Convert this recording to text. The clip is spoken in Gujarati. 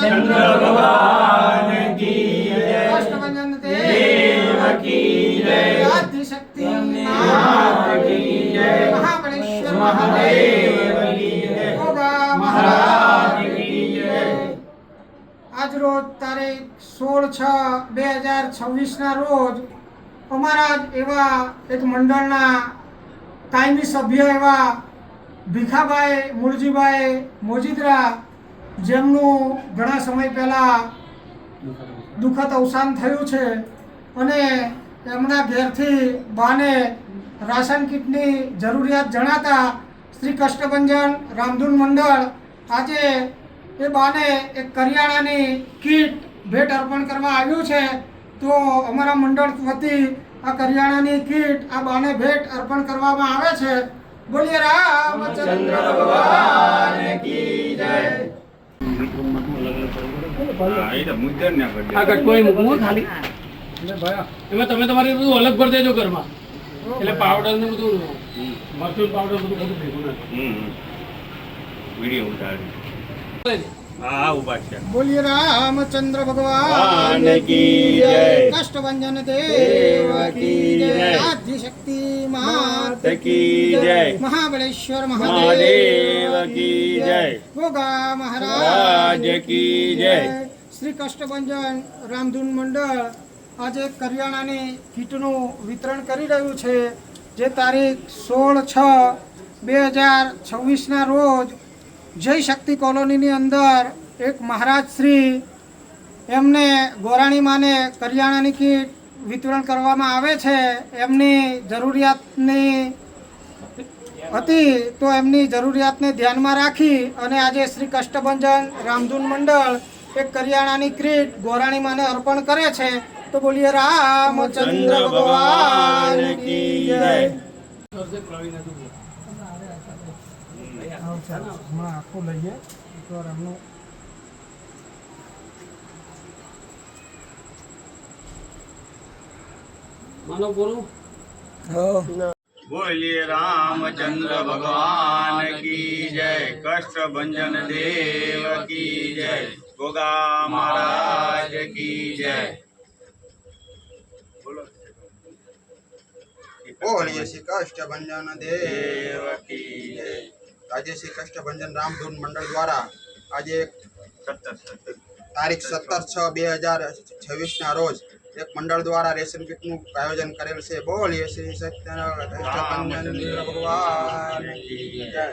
चंद्र भगवान की जय। कष्टभंजन देव की जय। आदिशक्ति मात की जय। महाबलेश्वर महादेव की जय। गोगा महाराज की जय। आज रोज तारीख 16/6/2026 ના રોજ અમારા જ એવા એક મંડળના કાયમી સભ્ય એવા ભીખાભાઈ મુરજીભાઈ મોજીદ્રા, જેમનું ઘણા સમય પહેલાં દુઃખદ અવસાન થયું છે અને એમના ઘેરથી બાને રાશન કીટની જરૂરિયાત જણાતા શ્રી કષ્ટભંજન રામધૂન મંડળ આજે એ બાને એક કરિયાણાની કીટ ભેટ અર્પણ કરવા આવ્યું છે। તો અમારા મંડળ વતી આ કરિયાણાની કીટ આ બાને ભેટ અર્પણ કરવામાં આવે છે। બોલીએ રામચંદ્ર ભગવાન की जय। આગળ કોઈ મૂકવું ખાલી એમાં તમે તમારે બધું અલગ ભરી દેજો ઘરમાં, એટલે પાવડર ને બધું મરચું પાવડર બધું ભેગું નાખો। વિડિયો ઉતારી बोलिए रामचंद्र भगवान की जय। कष्टभंजन देव की जय। आदिशक्ति मात की जय। महाबलेश्वर महादेव की जय। गोगा महाराज की जय। श्री कष्टभंजन रामधून मंडળ આજે કરિયાણાની કીટનું વિતરણ કરી રહ્યું છે, જે તારીખ 16/6/2026 રોજ જય શક્તિ કોલોનીની અંદર એક મહારાજ શ્રી એમને ગોરાણી માને કરિયાણાની કીટ વિતરણ કરવામાં આવે છે। એમની જરૂરિયાતની હતી તો એમની જરૂરિયાતને ધ્યાનમાં રાખી અને આજે શ્રી કષ્ટભંજન રામધૂન મંડળ એક કરિયાણાની કીટ ગોરાણી માને અર્પણ કરે છે। તો બોલીએ રામચંદ્ર ભગવાન કી જય। આખું લઈએ એકવાર એમનું માનો બોલું। बोलिए रामचंद्र भगवान की जय। कष्टभंजन देव की जय। गोगा महाराज की जय। बोलिए श्री कष्टभंजन देव की जय। आज श्री कष्टभंजन रामधून मंडल द्वारा आज तारीख 17/6/2026 रोज एक मंडल द्वारा रेशन किटનું આયોજન કરેલ છે। બોલીએ શ્રી કષ્ટભંજન ભગવાન की जय।